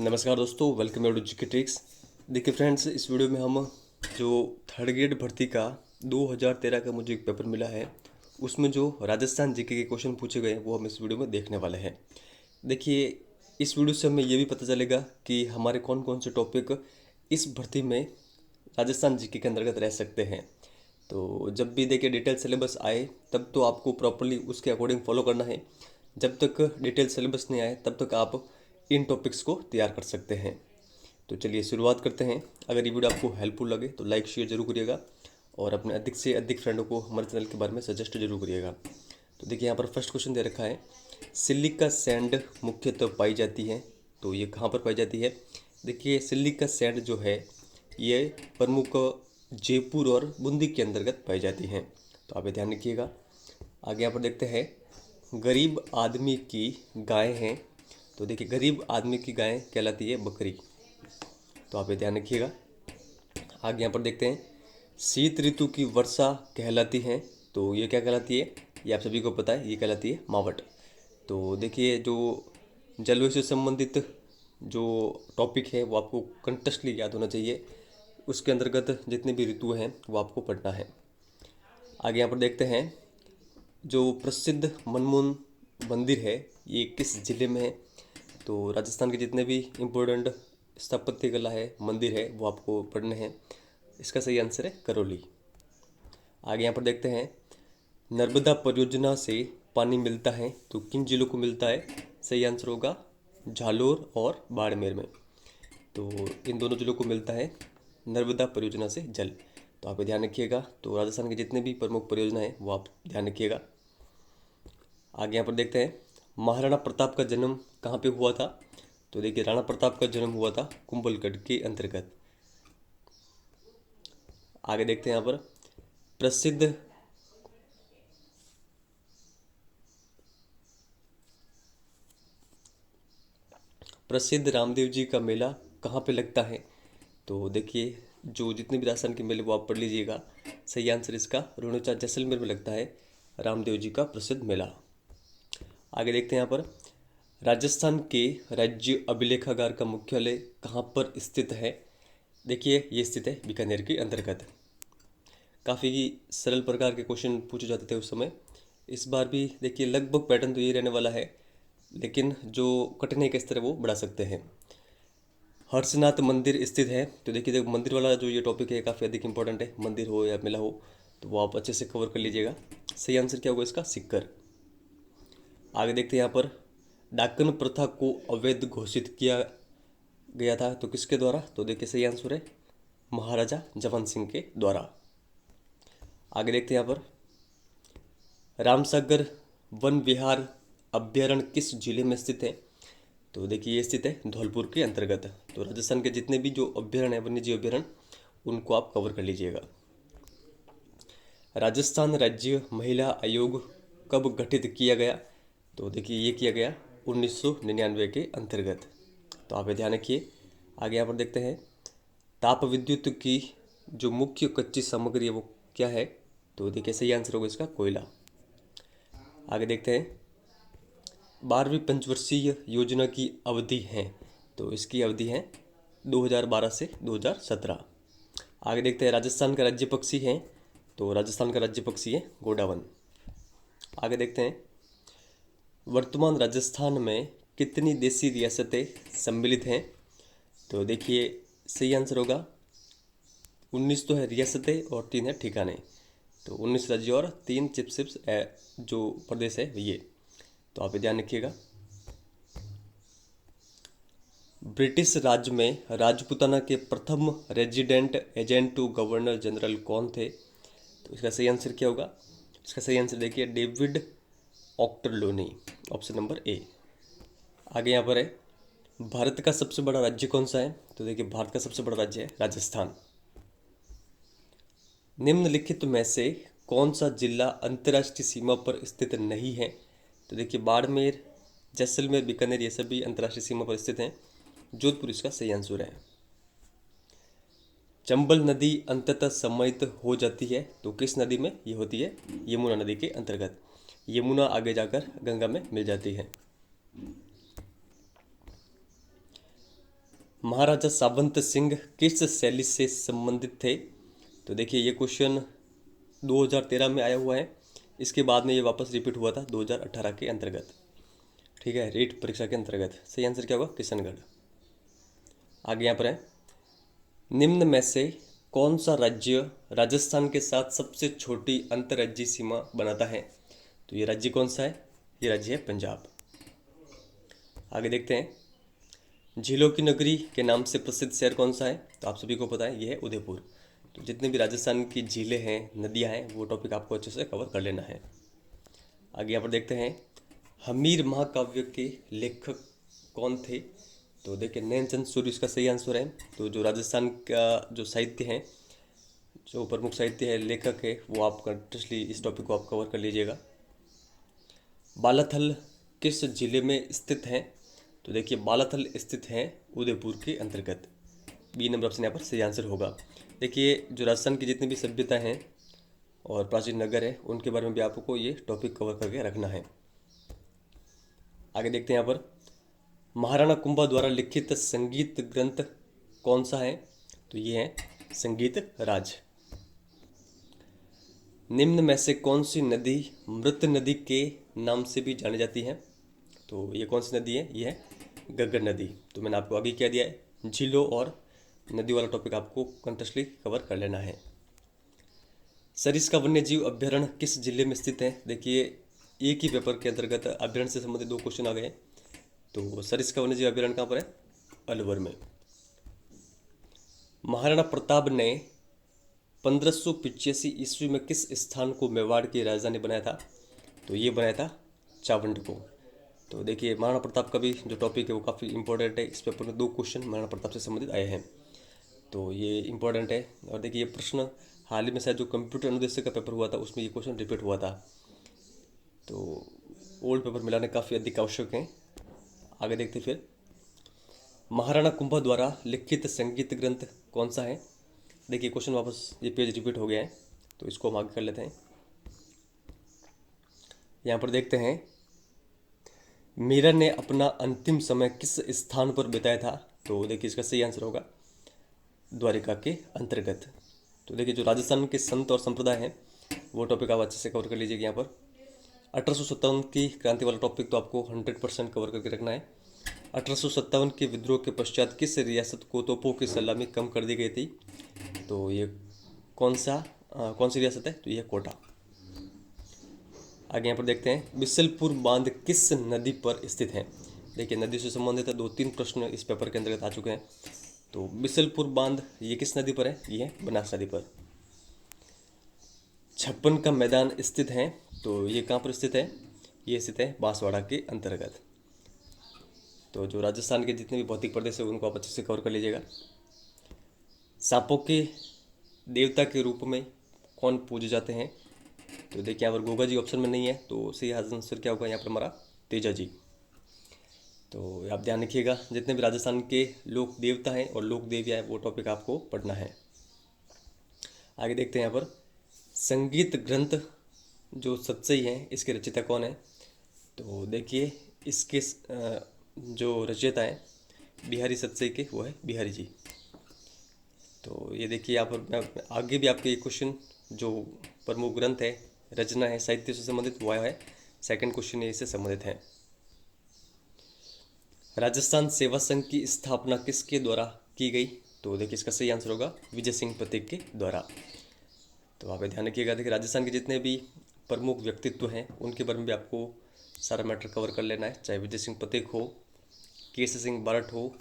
नमस्कार दोस्तों, welcome to GK tricks. देखिए फ्रेंड्स, इस वीडियो में हम जो थर्ड ग्रेड भर्ती का 2013 का मुझे एक पेपर मिला है, उसमें जो राजस्थान जीके के क्वेश्चन पूछे गए हैं वो हम इस वीडियो में देखने वाले हैं। देखिए, इस वीडियो से हमें ये भी पता चलेगा कि हमारे कौन कौन से टॉपिक इस भर्ती में राजस्थान जीके के अंतर्गत रह सकते हैं। तो जब भी देखिए डिटेल सिलेबस आए तब तो आपको प्रॉपरली उसके अकॉर्डिंग फॉलो करना है। जब तक डिटेल सिलेबस नहीं आए तब तक आप इन टॉपिक्स को तैयार कर सकते हैं। तो चलिए शुरुआत करते हैं। अगर ये वीडियो आपको हेल्पफुल लगे तो लाइक शेयर जरूर करिएगा और अपने अधिक से अधिक फ्रेंडों को हमारे चैनल के बारे में सजेस्ट जरूर करिएगा। तो देखिए यहाँ पर फर्स्ट क्वेश्चन दे रखा है, सिलिका सैंड मुख्यतः पाई जाती है। तो ये कहाँ पर पाई जाती है? देखिए, सिलिका सैंड जो है ये प्रमुख जयपुर और बूंदी के अंतर्गत पाई जाती हैं। तो आप ये ध्यान रखिएगा। आगे यहाँ पर देखते हैं, गरीब आदमी की गाय हैं। तो देखिए, गरीब आदमी की गाय कहलाती है बकरी। तो आप ये ध्यान रखिएगा। आगे यहाँ पर देखते हैं, शीत ऋतु की वर्षा कहलाती है। तो ये क्या कहलाती है? ये आप सभी को पता है, ये कहलाती है मावट। तो देखिए, जो जलवायु से संबंधित जो टॉपिक है वो आपको कंटेस्टली याद होना चाहिए। उसके अंतर्गत जितने भी ऋतु हैं वो आपको पढ़ना है। आगे यहाँ पर देखते हैं, जो प्रसिद्ध मनमोहन मंदिर है ये किस जिले में है? तो राजस्थान के जितने भी इम्पोर्टेंट स्थापत्य कला है, मंदिर है, वो आपको पढ़ने हैं। इसका सही आंसर है करौली। आगे यहाँ पर देखते हैं, नर्मदा परियोजना से पानी मिलता है तो किन जिलों को मिलता है? सही आंसर होगा झालोर और बाड़मेर में। तो इन दोनों जिलों को मिलता है नर्मदा परियोजना से जल। तो आप ये ध्यान रखिएगा। तो राजस्थान के जितने भी प्रमुख परियोजना है वो आप ध्यान रखिएगा। आगे यहाँ पर देखते हैं, महाराणा प्रताप का जन्म कहाँ पे हुआ था? तो देखिए, राणा प्रताप का जन्म हुआ था कुंभलगढ़ के अंतर्गत। आगे देखते हैं यहाँ पर, प्रसिद्ध प्रसिद्ध रामदेव जी का मेला कहाँ पे लगता है? तो देखिए, जो जितने भी राजस्थान के मेले वो आप पढ़ लीजिएगा। सही आंसर इसका रुणुचा जैसलमेर में लगता है रामदेव जी का प्रसिद्ध मेला। आगे देखते हैं यहाँ पर, राजस्थान के राज्य अभिलेखागार का मुख्यालय कहाँ पर स्थित है? देखिए, ये स्थित है बीकानेर के अंतर्गत। काफ़ी सरल प्रकार के क्वेश्चन पूछे जाते थे उस समय। इस बार भी देखिए लगभग पैटर्न तो ये रहने वाला है, लेकिन जो कठिनाई का स्तर है वो बढ़ा सकते हैं। हर्षनाथ मंदिर स्थित है। तो देखिए, मंदिर वाला जो ये टॉपिक है काफ़ी अधिक इंपॉर्टेंट है। मंदिर हो या मेला हो तो वो आप अच्छे से कवर कर लीजिएगा। सही आंसर क्या होगा इसका? सिक्कर। आगे देखते हैं यहाँ पर, डाकन प्रथा को अवैध घोषित किया गया था तो किसके द्वारा? तो देखिए, सही आंसर है महाराजा जवन सिंह के द्वारा। आगे देखते हैं यहाँ पर, रामसागर वन विहार अभ्यारण्य किस जिले में स्थित है? तो देखिए, ये स्थित है धौलपुर के अंतर्गत। तो राजस्थान के जितने भी जो अभ्यारण्य है, वन्य जीव अभ्यारण्य, उनको आप कवर कर लीजिएगा। राजस्थान राज्य महिला आयोग कब गठित किया गया? तो देखिए, ये किया गया 1999 के अंतर्गत। तो आप ये ध्यान रखिए। आगे यहाँ पर देखते हैं, ताप विद्युत की जो मुख्य कच्ची सामग्री है वो क्या है? तो देखिए, सही आंसर होगा इसका कोयला। आगे देखते हैं, 12वीं पंचवर्षीय योजना की अवधि है। तो इसकी अवधि है 2012 से 2017। आगे देखते हैं, राजस्थान का राज्य पक्षी है। तो राजस्थान का राज्य पक्षी है गोडावन। आगे देखते हैं, वर्तमान राजस्थान में कितनी देसी रियासतें सम्मिलित हैं? तो देखिए, सही आंसर होगा 19 तो है रियासतें और 3 है ठिकाने। तो 19 राज्य और 3 चिपसिप्स जो प्रदेश है ये। तो आप ये ध्यान रखिएगा। ब्रिटिश राज में राजपूताना के प्रथम resident agent to governor general कौन थे? तो इसका सही आंसर क्या होगा? इसका सही आंसर देखिए, David Ochterlony, option number A. आगे यहाँ पर है, भारत का सबसे बड़ा राज्य कौन सा है? तो देखिए, भारत का सबसे बड़ा राज्य है राजस्थान। निम्नलिखित में से कौन सा जिला अंतर्राष्ट्रीय सीमा पर स्थित नहीं है? तो देखिए, बाड़मेर, जैसलमेर, बीकानेर ये सभी अंतर्राष्ट्रीय सीमा पर स्थित हैं। जोधपुर इसका सही आंसर है। चंबल नदी अंततः सम्मिलित हो जाती है तो किस नदी में ये होती है? यमुना नदी के अंतर्गत। यमुना आगे जाकर गंगा में मिल जाती है। महाराजा सावंत सिंह किस शैली से संबंधित थे? तो देखिए ये क्वेश्चन 2013 में आया हुआ है। इसके बाद में ये वापस रिपीट हुआ था 2018 के अंतर्गत। ठीक है, रीट परीक्षा के अंतर्गत। सही आंसर क्या होगा? किशनगढ़। आगे यहाँ पर है, निम्न में से कौन सा राज्य राजस्थान के साथ सबसे छोटी अंतर्राज्यीय सीमा बनाता है? तो ये राज्य कौन सा है? ये राज्य है पंजाब। आगे देखते हैं, झीलों की नगरी के नाम से प्रसिद्ध शहर कौन सा है? तो आप सभी को पता है, ये है उदयपुर। तो जितने भी राजस्थान की झीलें हैं, नदियां हैं, वो टॉपिक आपको अच्छे से कवर कर लेना है। आगे यहाँ पर देखते हैं, हमीर महाकाव्य के लेखक कौन थे? तो देखिए नैनचंद सूर्य इसका सही आंसर है। तो जो राजस्थान का जो साहित्य है, जो प्रमुख साहित्य है, लेखक है, वो आप कंटिन्यूसली इस टॉपिक को आप कवर कर लीजिएगा। बालाथल किस जिले में स्थित है? तो देखिए बालाथल स्थित है उदयपुर के अंतर्गत। बी नंबर ऑप्शन यहाँ पर सही आंसर होगा। देखिए जो राजस्थान की जितनी भी सभ्यता हैं और प्राचीन नगर है, उनके बारे में भी आपको ये टॉपिक कवर करके रखना है। आगे देखते हैं यहाँ पर, महाराणा कुंभा द्वारा लिखित संगीत ग्रंथ कौन सा है? तो ये है संगीत राज। निम्न में से कौन सी नदी मृत नदी के नाम से भी जानी जाती है? तो ये कौन सी नदी है? ये है गग्गर नदी। तो मैंने आपको आगे क्या दिया है, झीलों और नदी वाला टॉपिक आपको कंटिन्यूसली कवर कर लेना है। सरिस्का वन्य जीव अभ्यारण्य किस जिले में स्थित है? देखिए एक ही पेपर के अंतर्गत अभ्यारण्य से संबंधित 2 क्वेश्चन आ गए। तो सरिस्का वन्य जीव अभ्यारण्य कहाँ पर है? अलवर में। महाराणा प्रताप ने 1585 ईस्वी में किस स्थान को मेवाड़ की राजधानी बनाया था? तो ये बनाया था चावंड को। तो देखिए महाराणा प्रताप का भी जो टॉपिक है वो काफ़ी इंपॉर्टेंट है। इस पेपर में 2 क्वेश्चन महाराणा प्रताप से संबंधित आए हैं, तो ये इंपॉर्टेंट है। और देखिए ये प्रश्न हाल ही में शायद जो कंप्यूटर अनुदेशक का पेपर हुआ था, उसमें ये क्वेश्चन रिपीट हुआ था। तो ओल्ड पेपर मिलाने काफ़ी अधिक आवश्यक हैं। आगे देखते फिर, महाराणा कुंभा द्वारा लिखित संगीत ग्रंथ कौन सा है? देखिए क्वेश्चन वापस ये पेज रिपीट हो गया है, तो इसको हम आगे कर लेते हैं। यहाँ पर देखते हैं, मीरा ने अपना अंतिम समय किस स्थान पर बिताया था? तो देखिए इसका सही आंसर होगा द्वारिका के अंतर्गत। तो देखिए जो राजस्थान के संत और संप्रदाय हैं, वो टॉपिक आप अच्छे से कवर कर लीजिएगा। यहाँ पर 1857 की क्रांति वाला टॉपिक तो आपको 100% कवर करके रखना है। 1857 के विद्रोह के पश्चात किस रियासत को तोपों की सलामी कम कर दी गई थी? तो ये कौन सी रियासत है? तो ये कोटा। आगे यहाँ पर देखते हैं, बिसलपुर बांध किस नदी पर स्थित है? देखिए नदी से संबंधित 2-3 प्रश्न इस पेपर के अंतर्गत आ चुके हैं। तो बिसलपुर बांध ये किस नदी पर है? ये है बनास नदी पर। छप्पन का मैदान स्थित है, तो ये कहाँ पर स्थित है? ये स्थित है बांसवाड़ा के अंतर्गत। तो जो राजस्थान के जितने भी भौतिक प्रदेश है उनको आप अच्छे से कवर कर लीजिएगा। सांपों के देवता के रूप में कौन पूजे जाते हैं? तो देखिए यहाँ पर गोगा जी ऑप्शन में नहीं है, तो सही आंसर क्या होगा यहाँ पर हमारा? तेजा जी। तो आप ध्यान रखिएगा, जितने भी राजस्थान के लोक देवता हैं और लोक देवियाँ हैं वो टॉपिक आपको पढ़ना है। आगे देखते हैं यहाँ पर, संगीत ग्रंथ जो सतसई है, इसके रचयिता कौन है? तो देखिए इसके जो रचयिता हैं बिहारी सतसई के, वो है बिहारी जी। तो ये देखिए यहाँ पर मैं आगे भी आपके ये क्वेश्चन जो प्रमुख ग्रंथ है, रचना है, साहित्य से संबंधित वो है। सेकंड क्वेश्चन इससे संबंधित है। राजस्थान सेवा संघ की स्थापना किसके द्वारा की गई? तो देखिए इसका सही आंसर होगा विजय सिंह प्रतीक के द्वारा। तो आप ध्यान रखिएगा, देखिए राजस्थान के जितने भी प्रमुख व्यक्तित्व हैं उनके बारे में भी आपको सारा मैटर कवर कर लेना है, चाहे विजय सिंह प्रतीक हो, केसी सिंह बारट हो,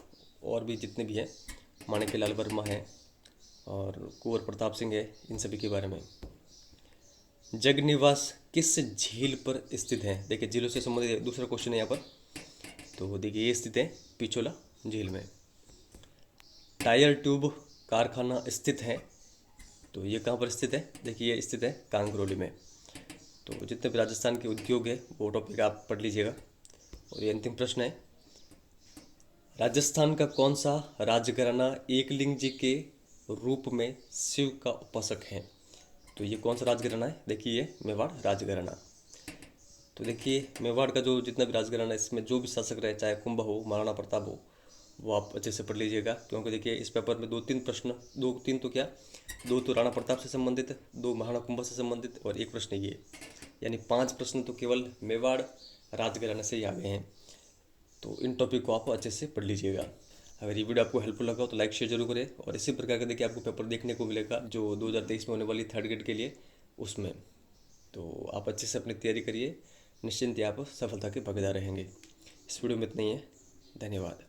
और भी जितने भी हैं, माणिक्यलाल वर्मा है और कुंवर प्रताप सिंह है, इन सभी के बारे में। जगनिवास किस झील पर स्थित है? देखिए झीलों से संबंधित दूसरा क्वेश्चन है यहाँ पर। तो देखिए ये स्थित है पिछोला झील में। टायर ट्यूब कारखाना स्थित है, तो ये कहाँ पर स्थित है? देखिए ये स्थित है कांगरोली में। तो जितने भी राजस्थान के उद्योग है वो टॉपिक आप पढ़ लीजिएगा। और ये अंतिम प्रश्न है, राजस्थान का कौन सा राजघराना एकलिंग जी के रूप में शिव का उपासक है? तो ये कौन सा राजघराना है? देखिए ये मेवाड़ राजघराना। तो देखिए मेवाड़ का जो जितना भी राजघराना है, इसमें जो भी शासक रहे, चाहे कुंभा हो, महाराणा प्रताप हो, वो आप अच्छे से पढ़ लीजिएगा, क्योंकि देखिए इस पेपर में दो तीन प्रश्न, दो तीन तो क्या, दो तो राणा प्रताप से संबंधित, दो महाराणा कुंभा से संबंधित और एक प्रश्न ये, यानी 5 प्रश्न तो केवल मेवाड़ राजघराने से ही आ गए हैं। तो इन टॉपिक को आप अच्छे से पढ़ लीजिएगा। अगर ये वीडियो आपको हेल्पफुल लगा हो तो लाइक शेयर जरूर करें, और इसी प्रकार का देखिए आपको पेपर देखने को मिलेगा जो 2023 में होने वाली थर्ड ग्रेड के लिए, उसमें तो आप अच्छे से अपनी तैयारी करिए, निश्चिंत ही आप सफलता के भागीदार रहेंगे। इस वीडियो में इतना ही है, धन्यवाद।